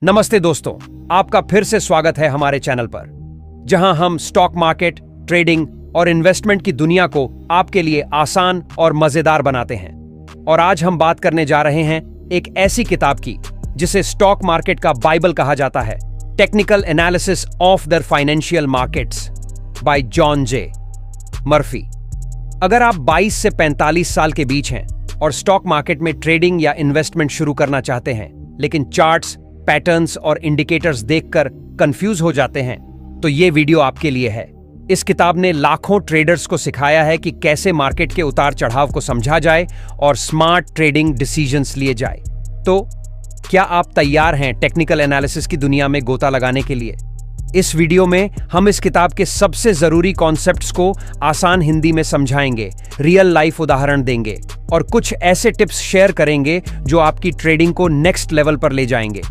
नमस्ते दोस्तों, आपका फिर से स्वागत है हमारे चैनल पर, जहां हम स्टॉक मार्केट, ट्रेडिंग और इन्वेस्टमेंट की दुनिया को आपके लिए आसान और मजेदार बनाते हैं। और आज हम बात करने जा रहे हैं एक ऐसी किताब की जिसे स्टॉक मार्केट का बाइबल कहा जाता है, technical analysis of the financial markets bye John J Murphy. अगर आप 22 से 45 साल के बीच हैं और स्टॉक मार्केट में ट्रेडिंग या इन्वेस्टमेंट शुरू करना चाहते हैं, लेकिन चार्ट्स, पैटर्न्स और इंडिकेटर्स देखकर कंफ्यूज हो जाते हैं, तो ये वीडियो आपके लिए है। इस किताब ने लाखों ट्रेडर्स को सिखाया है कि कैसे मार्केट के उतार चढ़ाव को समझा जाए और स्मार्ट ट्रेडिंग डिसीजंस लिए जाए। तो क्या आप तैयार हैं टेक्निकल एनालिसिस की दुनिया में गोता लगाने के लिए? इस वीडियो में हम इस किताब के सबसे जरूरी कॉन्सेप्ट्स को आसान हिंदी में समझाएंगे, रियल लाइफ उदाहरण देंगे और कुछ ऐसे टिप्स शेयर करेंगे जो आपकी ट्रेडिंग को नेक्स्ट लेवल पर ले जाएंगे।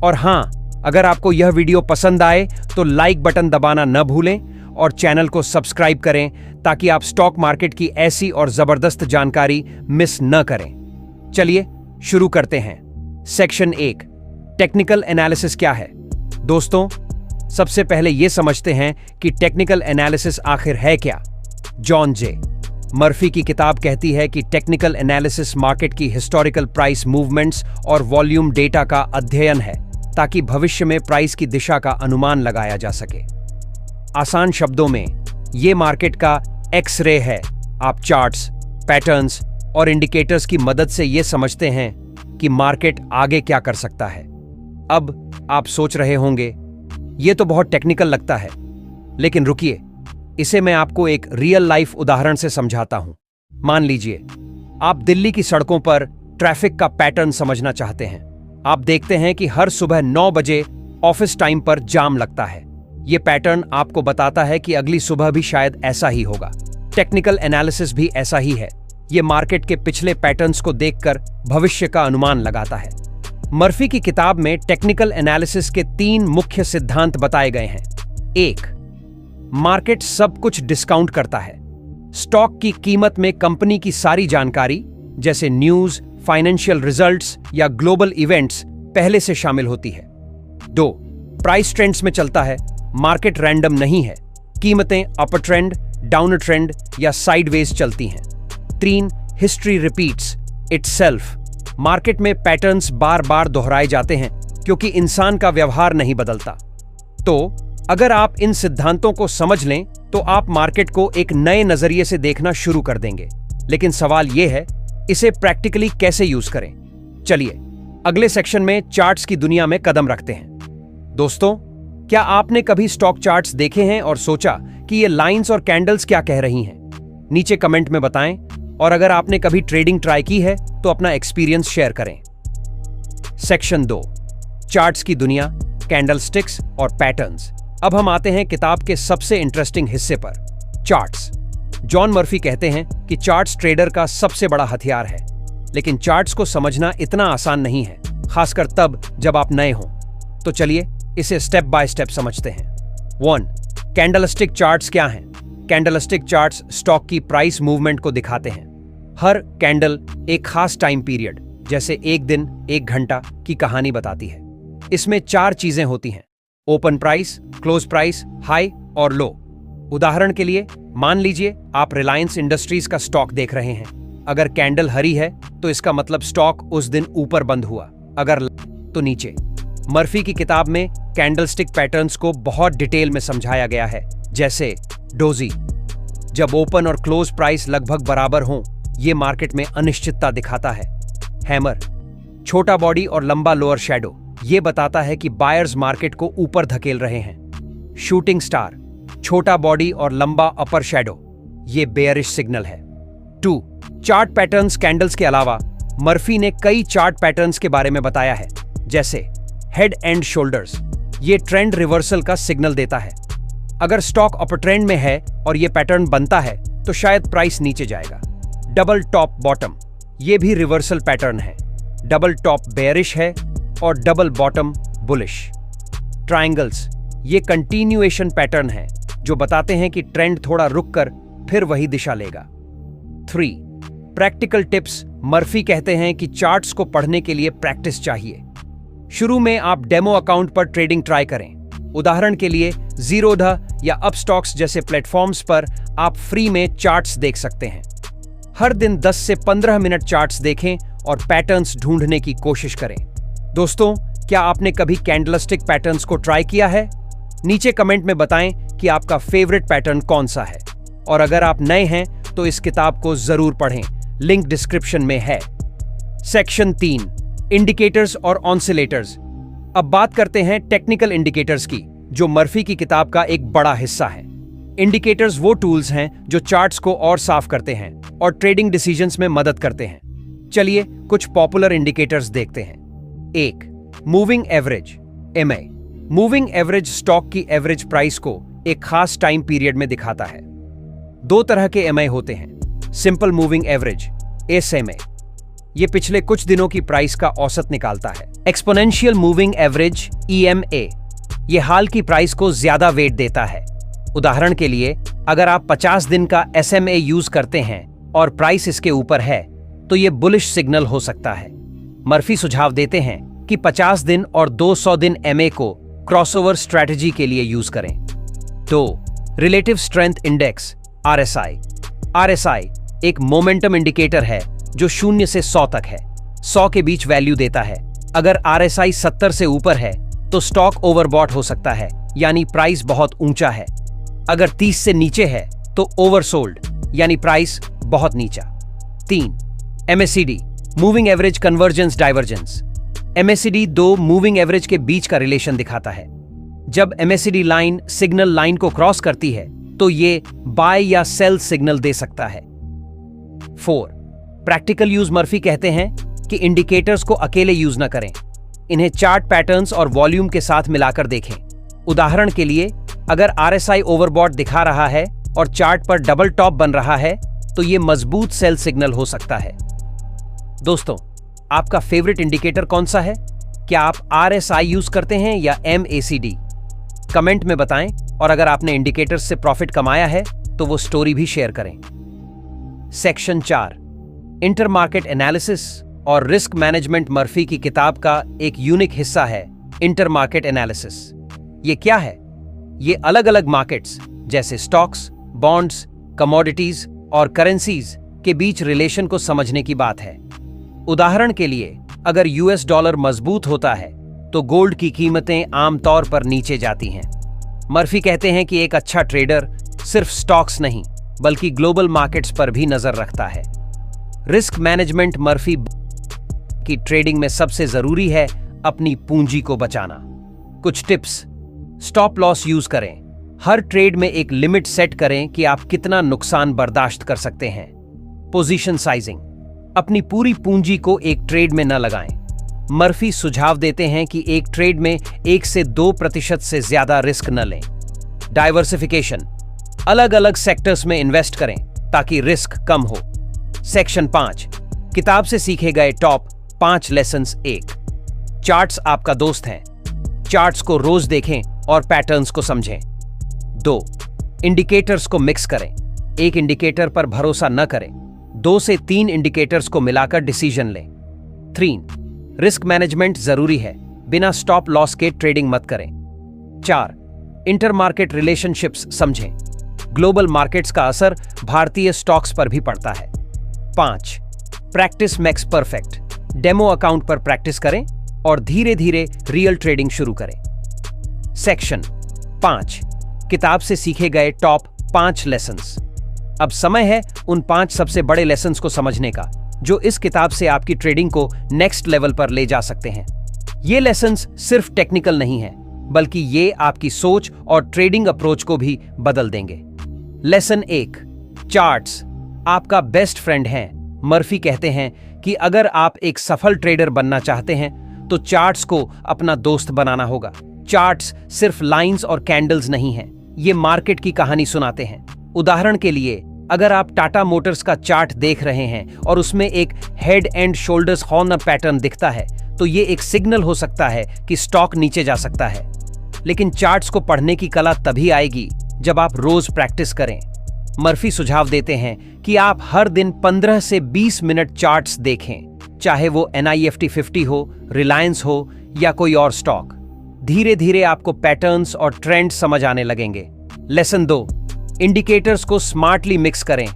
और हाँ, अगर आपको यह वीडियो पसंद आए तो लाइक बटन दबाना न भूलें और चैनल को सब्सक्राइब करें ताकि आप स्टॉक मार्केट की ऐसी और जबरदस्त जानकारी मिस न करें। चलिए शुरू करते हैं। सेक्शन 1, टेक्निकल एनालिसिस क्या है? दोस्तों, सबसे पहले यह समझते हैं कि टेक्निकल एनालिसिस आखिर है क्या। जॉन जे मर्फी की किताब कहती है कि टेक्निकल एनालिसिस मार्केट की हिस्टोरिकल प्राइस मूवमेंट्स और वॉल्यूम डेटा का अध्ययन है ताकि भविष्य में प्राइस की दिशा का अनुमान लगाया जा सके। आसान शब्दों में, यह मार्केट का एक्स-रे है। आप चार्ट्स, पैटर्न्स और इंडिकेटर्स की मदद से यह समझते हैं कि मार्केट आगे क्या कर सकता है। अब आप सोच रहे होंगे, यह तो बहुत टेक्निकल लगता है, लेकिन रुकिए, इसे मैं आपको एक रियल लाइफ उदाहरण से समझाता हूं। मान लीजिए आप दिल्ली की सड़कों पर ट्रैफिक का पैटर्न समझना चाहते हैं। आप देखते हैं कि हर सुबह 9 बजे ऑफिस टाइम पर जाम लगता है। यह पैटर्न आपको बताता है कि अगली सुबह भी शायद ऐसा ही होगा। टेक्निकल एनालिसिस भी ऐसा ही है। यह मार्केट के पिछले पैटर्न्स को देखकर भविष्य का अनुमान लगाता है। मर्फी की किताब में टेक्निकल एनालिसिस के 3 मुख्य सिद्धांत बताए गए हैं। 1, मार्केट सब कुछ डिस्काउंट करता है। स्टॉक की कीमत में कंपनी की सारी जानकारी, जैसे न्यूज, फाइनेंशियल रिजल्ट्स या ग्लोबल इवेंट्स, पहले से शामिल होती है। 2, प्राइस ट्रेंड्स में चलता है। मार्केट रैंडम नहीं है। कीमतें अपर ट्रेंड, डाउन ट्रेंड या साइडवेज चलती हैं। 3, हिस्ट्री रिपीट्स इटसेल्फ। मार्केट में पैटर्न्स बार बार दोहराए जाते हैं क्योंकि इंसान का व्यवहार नहीं बदलता। तो अगर आप इन सिद्धांतों को समझ लें तो आप मार्केट को एक नए नजरिए से देखना शुरू कर देंगे। लेकिन सवाल यह है, इसे प्रैक्टिकली कैसे यूज करें? चलिए अगले सेक्शन में चार्ट्स की दुनिया में कदम रखते हैं। दोस्तों, क्या आपने कभी स्टॉक चार्ट्स देखे हैं और सोचा कि ये लाइंस और कैंडल्स क्या कह रही हैं? नीचे कमेंट में बताएं। और अगर आपने कभी ट्रेडिंग ट्राई की है तो अपना एक्सपीरियंस शेयर करें। सेक्शन 2, चार्ट्स की दुनिया, कैंडलस्टिक्स और पैटर्न्स। अब हम आते हैं किताब के सबसे इंटरेस्टिंग हिस्से पर, चार्ट्स। जॉन मर्फी कहते हैं कि चार्ट्स ट्रेडर का सबसे बड़ा हथियार है। लेकिन चार्ट्स को समझना इतना आसान नहीं है, खासकर तब जब आप नए हों। तो चलिए इसे स्टेप बाय स्टेप समझते हैं। 1, कैंडलस्टिक चार्ट्स क्या हैं? कैंडलस्टिक चार्ट्स स्टॉक की प्राइस मूवमेंट को दिखाते हैं। हर कैंडल एक खास टाइम पीरियड, जैसे 1 दिन, 1 घंटा की कहानी बताती है। इसमें 4 चीजें होती हैं: open price, close price, high और लो। उदाहरण के लिए मान लीजिए आप रिलायंस इंडस्ट्रीज का स्टॉक देख रहे हैं। अगर कैंडल हरी है तो इसका मतलब स्टॉक उस दिन ऊपर बंद हुआ, अगर तो नीचे। मर्फी की किताब में कैंडलस्टिक पैटर्न्स को बहुत डिटेल में समझाया गया है, जैसे डोजी, जब ओपन और क्लोज प्राइस लगभग बराबर हों, यह मार्केट में अनिश्चितता दिखाता है। हैमर, छोटा बॉडी और लंबा लोअर शैडो, यह बताता है कि बायर्स मार्केट को ऊपर धकेल रहे हैं। शूटिंग स्टार, छोटा बॉडी और लंबा अपर शैडो, यह बेयरिश सिग्नल है। 2, चार्ट पैटर्न्स कैंडल्स के अलावा मर्फी ने कई चार्ट पैटर्न्स के बारे में बताया है, जैसे हेड एंड शोल्डर्स, यह ट्रेंड रिवर्सल का सिग्नल देता है। अगर स्टॉक अपर ट्रेंड में है और यह पैटर्न बनता है तो शायद प्राइस नीचे जाएगा। डबल टॉप बॉटम, यह भी रिवर्सल पैटर्न है। डबल टॉप बेयरिश है और डबल बॉटम बुलिश। ट्रायंगल्स, ये कंटिन्यूएशन पैटर्न है जो बताते हैं कि ट्रेंड थोड़ा रुककर फिर वही दिशा लेगा। 3, प्रैक्टिकल टिप्स। मर्फी कहते हैं कि चार्ट्स को पढ़ने के लिए प्रैक्टिस चाहिए। शुरू में आप डेमो अकाउंट पर ट्रेडिंग ट्राई करें। उदाहरण के लिए जीरोधा या अपस्टॉक्स जैसे प्लेटफॉर्म्स पर आप फ्री में चार्ट्स देख सकते हैं। हर दिन 10 से 15 मिनट चार्ट्स देखें और पैटर्न्स ढूंढने की कोशिश करें। दोस्तों, क्या आपने कभी कैंडलस्टिक पैटर्न्स को ट्राई किया है? नीचे कमेंट में बताएं कि आपका फेवरेट पैटर्न कौन सा है। और अगर आप नए हैं तो इस किताब को जरूर पढ़ें, लिंक डिस्क्रिप्शन में है। सेक्शन 3, इंडिकेटर्स और ऑसिलेटर्स। अब बात करते हैं टेक्निकल इंडिकेटर्स की, जो मर्फी की किताब का एक बड़ा हिस्सा है। इंडिकेटर्स वो टूल्स हैं जो चार्ट्स को और साफ करते हैं और ट्रेडिंग डिसीजंस में मदद करते हैं। चलिए कुछ पॉपुलर इंडिकेटर्स देखते हैं। 1. Moving average, MA। Moving average stock की एवरेज प्राइस को एक खास टाइम पीरियड में दिखाता है। दो तरह के MA होते हैं, सिंपल मूविंग एवरेज, SMA। ये पिछले कुछ दिनों की प्राइस का औसत निकालता है। एक्सपोनेंशियल मूविंग एवरेज, EMA, ये हाल की प्राइस को ज्यादा वेट देता है। उदाहरण के लिए, अगर आप 50 दिन का SMA यूज करते हैं और प्राइस इसके ऊपर है तो ये बुलिश सिग्नल हो सकता है। मर्फी सुझाव देते हैं कि 50 दिन और 200 दिन MA को क्रॉसओवर स्ट्रैटेजी के लिए यूज करें। 2. Relative strength index, RSI। RSI एक मोमेंटम इंडिकेटर है जो 0 से 100 तक है। 100 के बीच वैल्यू देता है। अगर RSI 70 से ऊपर है तो स्टॉक ओवरबॉट हो सकता है, यानी प्राइस बहुत ऊंचा है। अगर 30 से नीचे है तो ओवरसोल्ड, यानी प्राइस बहुत नीचा। 3. MACD, moving average convergence divergence. MACD दो मूविंग एवरेज के बीच का रिलेशन दिखाता है। जब MACD लाइन सिग्नल लाइन को क्रॉस करती है तो ये बाय या सेल सिग्नल दे सकता है। 4. Practical use. मर्फी कहते हैं कि इंडिकेटर्स को अकेले यूज न करें, इन्हें चार्ट पैटर्न्स और वॉल्यूम के साथ मिलाकर देखें। उदाहरण के लिए, अगर RSI ओवरबॉट दिखा रहा है और चार्ट पर डबल टॉप बन रहा है तो यह मजबूत सेल सिग्नल हो सकता है। दोस्तों, आपका फेवरेट इंडिकेटर कौन सा है? क्या आप RSI यूज करते हैं या MACD? कमेंट में बताएं, और अगर आपने इंडिकेटर्स से प्रॉफिट कमाया है तो वो स्टोरी भी शेयर करें। सेक्शन 4, इंटरमार्केट एनालिसिस और रिस्क मैनेजमेंट। मर्फी की किताब का एक यूनिक हिस्सा है इंटरमार्केट एनालिसिस। ये क्या है? ये अलग अलग मार्केट्स जैसे स्टॉक्स, बॉन्ड्स, कमोडिटीज और करेंसीज के बीच रिलेशन को समझने की बात है। उदाहरण के लिए, अगर US डॉलर मजबूत होता है तो गोल्ड की कीमतें आमतौर पर नीचे जाती हैं। मर्फी कहते हैं कि एक अच्छा ट्रेडर सिर्फ स्टॉक्स नहीं बल्कि ग्लोबल मार्केट्स पर भी नजर रखता है। Risk management. मर्फी की ट्रेडिंग में सबसे जरूरी है अपनी पूंजी को बचाना। कुछ टिप्स: स्टॉप लॉस यूज करें। हर ट्रेड में एक लिमिट सेट करें कि आप कितना नुकसान बर्दाश्त कर सकते हैं। Position sizing. अपनी पूरी पूंजी को एक ट्रेड में न लगाएं। मर्फी सुझाव देते हैं कि एक ट्रेड में 1 से 2% से ज्यादा रिस्क न लें। डाइवर्सिफिकेशन। अलग अलग सेक्टर्स में इन्वेस्ट करें ताकि रिस्क कम हो। सेक्शन 5, किताब से सीखे गए टॉप 5 लेसन्स। 1. चार्ट्स आपका दोस्त हैं। चार्ट्स को रोज देखें और पैटर्न्स को समझें। 2. इंडिकेटर्स को मिक्स करें। एक इंडिकेटर पर भरोसा न करें, 2 से 3 इंडिकेटर्स को मिलाकर डिसीजन लें। 3. रिस्क मैनेजमेंट जरूरी है, बिना स्टॉप लॉस के ट्रेडिंग मत करें। 4. इंटरमार्केट रिलेशनशिप्स समझें। ग्लोबल मार्केट्स का असर भारतीय स्टॉक्स पर भी पड़ता है। 5. Practice makes perfect. Demo account पर प्रैक्टिस करें और धीरे धीरे रियल ट्रेडिंग शुरू करें। सेक्शन 5, किताब से सीखे गए टॉप 5 लेसन्स। अब समय है उन 5 सबसे बड़े लेसन्स को समझने का, जो इस किताब से आपकी ट्रेडिंग को नेक्स्ट लेवल पर ले जा सकते हैं। ये लेसन्स सिर्फ टेक्निकल नहीं हैं, बल्कि ये आपकी सोच और ट्रेडिंग अप्रोच को भी बदल देंगे। लेसन 1, चार्ट्स आपका बेस्ट फ्रेंड है। मर्फी कहते हैं कि अगर आप एक सफल ट्रेडर बनना चाहते हैं तो चार्ट्स को अपना दोस्त बनाना होगा। चार्ट्स सिर्फ लाइंस और कैंडल्स नहीं हैं, ये मार्केट की कहानी सुनाते हैं। उदाहरण के लिए, अगर आप टाटा मोटर्स का चार्ट देख रहे हैं और उसमें एक head and shoulders horn pattern दिखता है तो ये एक सिग्नल हो सकता है कि स्टॉक नीचे जा सकता है। लेकिन चार्ट्स को पढ़ने की कला तभी आएगी जब आप रोज प्रैक्टिस करें। मर्फी सुझाव देते हैं कि आप हर दिन 15 से 20 मिनट चार्ट्स देखें, चाहे वो NIFT 50 हो, रिलायंस हो या कोई और स्टॉक। धीरे धीरे आपको पैटर्न्स और ट्रेंड्स समझ आने लगेंगे। लेसन 2, इंडिकेटर्स को स्मार्टली मिक्स करें।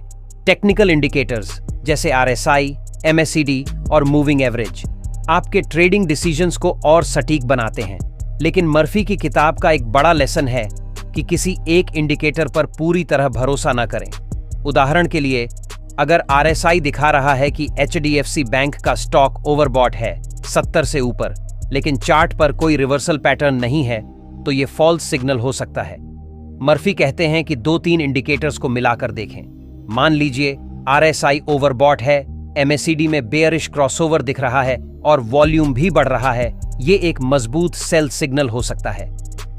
टेक्निकल इंडिकेटर्स जैसे RSI, MACD और मूविंग एवरेज आपके ट्रेडिंग डिसीजंस को और सटीक बनाते हैं। लेकिन मर्फी की किताब का एक बड़ा लेसन है कि किसी एक इंडिकेटर पर पूरी तरह भरोसा न करें। उदाहरण के लिए, अगर RSI दिखा रहा है कि HDFC बैंक का स्टॉक ओवरबॉट है 70 से ऊपर, लेकिन चार्ट पर कोई रिवर्सल पैटर्न नहीं है, तो ये फॉल्स सिग्नल हो सकता है। मर्फी कहते हैं कि 2-3 इंडिकेटर्स को मिलाकर देखें। मान लीजिए RSI ओवरबॉट है, MACD में बेयरिश क्रॉसओवर दिख रहा है और वॉल्यूम भी बढ़ रहा है, ये एक मजबूत सेल सिग्नल हो सकता है।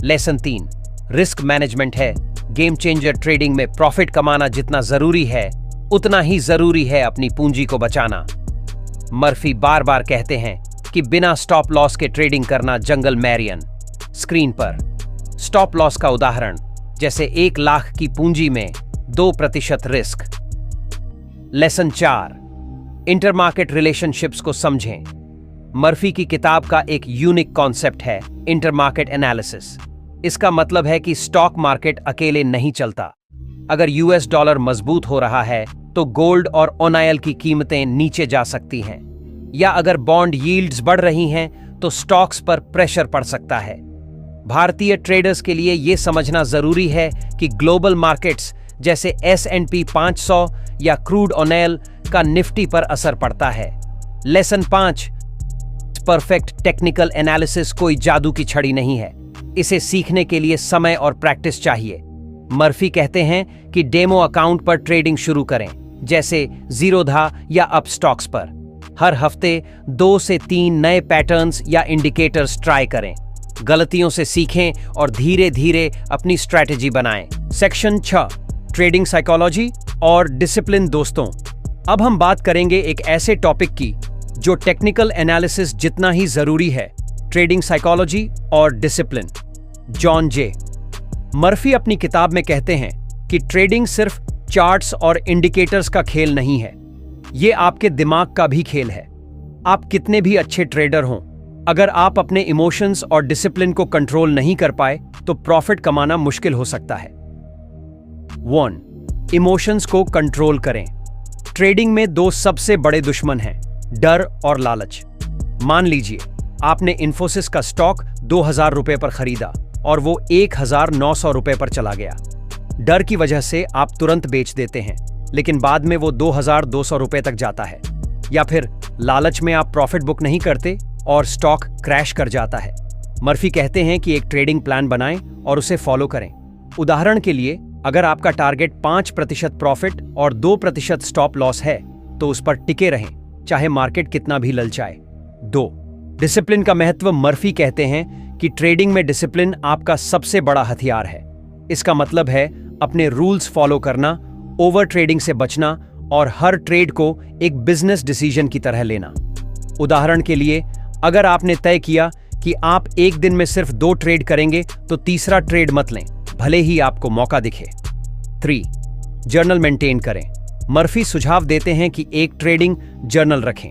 लेसन 3, रिस्क मैनेजमेंट है। गेम चेंजर ट्रेडिंग में प्रॉफिट कमाना जितना जरूरी है, उतना ही जरूरी है अपनी पूंजी को बचाना। मर्फी बार बार कहते हैं कि बिना स्टॉप लॉस के ट्रेडिंग करना जंगल मैरियन। स्क्रीन पर स्टॉप लॉस का उदाहरण, जैसे 1 लाख की पूंजी में 2% रिस्क। लेसन 4, इंटरमार्केट रिलेशनशिप्स को समझें। मर्फी की किताब का एक यूनिक कॉन्सेप्ट है इंटरमार्केट एनालिसिस। इसका मतलब है कि स्टॉक मार्केट अकेले नहीं चलता। अगर US डॉलर मजबूत हो रहा है तो गोल्ड और ऑयल की कीमतें नीचे जा सकती हैं, या अगर बॉन्ड यील्ड्स बढ़ रही हैं तो स्टॉक्स पर प्रेशर पड़ सकता है। भारतीय ट्रेडर्स के लिए यह समझना जरूरी है कि ग्लोबल मार्केट्स जैसे S&P 500 या क्रूड ऑयल का निफ्टी पर असर पड़ता है। लेसन 5, परफेक्ट टेक्निकल एनालिसिस कोई जादू की छड़ी नहीं है। इसे सीखने के लिए समय और प्रैक्टिस चाहिए। मर्फी कहते हैं कि डेमो अकाउंट पर ट्रेडिंग शुरू करें, जैसे जीरोधा या अप स्टॉक्स पर। हर हफ्ते 2 से 3 नए पैटर्न्स या इंडिकेटर्स ट्राई करें। गलतियों से सीखें और धीरे धीरे अपनी स्ट्रैटेजी बनाएं। सेक्शन 6, ट्रेडिंग साइकोलॉजी और डिसिप्लिन। दोस्तों, अब हम बात करेंगे एक ऐसे टॉपिक की जो टेक्निकल एनालिसिस जितना ही जरूरी है, ट्रेडिंग साइकोलॉजी और डिसिप्लिन। जॉन जे मर्फी अपनी किताब में कहते हैं कि ट्रेडिंग सिर्फ चार्ट्स और इंडिकेटर्स का खेल नहीं है, यह आपके दिमाग का भी खेल है। आप कितने भी अच्छे ट्रेडर हों, अगर आप अपने इमोशंस और डिसिप्लिन को कंट्रोल नहीं कर पाए तो प्रॉफिट कमाना मुश्किल हो सकता है। 1, इमोशंस को कंट्रोल करें। ट्रेडिंग में 2 सबसे बड़े दुश्मन हैं, डर और लालच। मान लीजिए आपने इन्फोसिस का स्टॉक 2000 रुपए पर खरीदा और वो 1900 रुपए पर चला गया। डर की वजह से आप तुरंत बेच देते हैं, लेकिन बाद में वो 2200 रुपए तक जाता है। या फिर लालच में आप प्रॉफिट बुक नहीं करते और स्टॉक क्रैश कर जाता है। मर्फी कहते हैं कि एक ट्रेडिंग प्लान बनाएं और उसे फॉलो करें। उदाहरण के लिए, अगर आपका टारगेट 5% प्रॉफिट और 2% स्टॉप लॉस है, तो उस पर टिके रहें, चाहे मार्केट कितना भी ललचाए। 2, डिसिप्लिन का महत्व। मर्फी कहते हैं कि ट्रेडिंग में डिसिप्लिन आपका सबसे बड़ा हथियार है। इसका मतलब है अपने रूल्स फॉलो करना, ओवर ट्रेडिंग से बचना और हर ट्रेड को एक बिजनेस डिसीजन की तरह लेना। उदाहरण के लिए, अगर आपने तय किया कि आप एक दिन में सिर्फ 2 ट्रेड करेंगे, तो तीसरा ट्रेड मत लें, भले ही आपको मौका दिखे। 3, जर्नल मेंटेन करें। मर्फी सुझाव देते हैं कि एक ट्रेडिंग जर्नल रखें।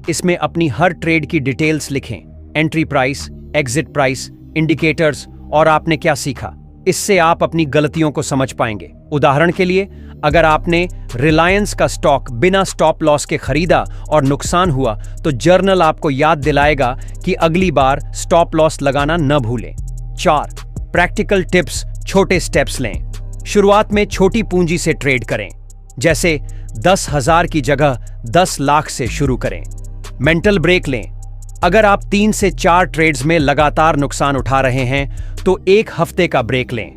इसमें अपनी हर ट्रेड की डिटेल्स लिखें, entry price, exit price, indicators और आपने क्या सीखा। इससे आप अपनी गलतियों को समझ पाएंगे। उदाहरण के लिए, अगर आपने रिलायंस का स्टॉक बिना स्टॉप लॉस के खरीदा और नुकसान हुआ, तो जर्नल आपको याद दिलाएगा कि अगली बार स्टॉप लॉस लगाना न भूलें। 4, प्रैक्टिकल टिप्स, छोटे स्टेप्स लें। शुरुआत में छोटी पूंजी से ट्रेड करें, जैसे 10,000 की जगह 10 लाख से शुरू करें। मेंटल ब्रेक लें। अगर आप 3 से 4 ट्रेड्स में लगातार नुकसान उठा रहे हैं, तो 1 हफ्ते का ब्रेक लें।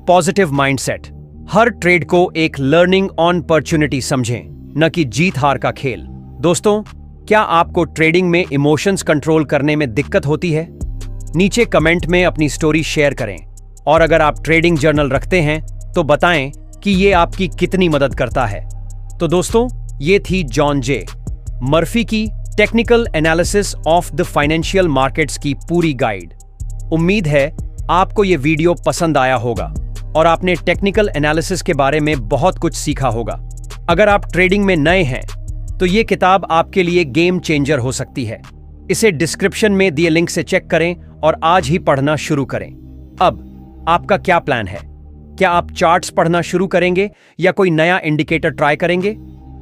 Positive mindset. हर ट्रेड को एक लर्निंग अपॉर्चुनिटी समझें, न कि जीत हार का खेल। दोस्तों, क्या आपको ट्रेडिंग में इमोशंस कंट्रोल करने में दिक्कत होती है? नीचे कमेंट में अपनी स्टोरी शेयर करें, और अगर आप ट्रेडिंग जर्नल रखते हैं तो बताएं कि ये आपकी कितनी मदद करता है। तो दोस्तों, ये थी जॉन जे मर्फी की technical analysis of the financial markets की पूरी गाइड। उम्मीद है आपको ये वीडियो पसंद आया होगा और आपने टेक्निकल एनालिसिस के बारे में बहुत कुछ सीखा होगा। अगर आप ट्रेडिंग में नए हैं तो ये किताब आपके लिए गेम चेंजर हो सकती है। इसे डिस्क्रिप्शन में दिए लिंक से चेक करें और आज ही पढ़ना शुरू करें। अब आपका क्या प्लान है? क्या आप चार्ट्स पढ़ना शुरू करेंगे या कोई नया इंडिकेटर ट्राई करेंगे?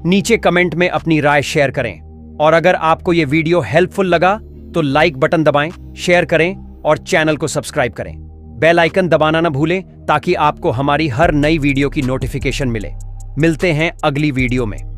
नीचे कमेंट में अपनी राय शेयर करें। और अगर आपको यह वीडियो हेल्पफुल लगा तो लाइक बटन दबाएं, शेयर करें और चैनल को सब्सक्राइब करें। बेल आइकन दबाना ना भूलें ताकि आपको हमारी हर नई वीडियो की नोटिफिकेशन मिले। मिलते हैं अगली वीडियो में।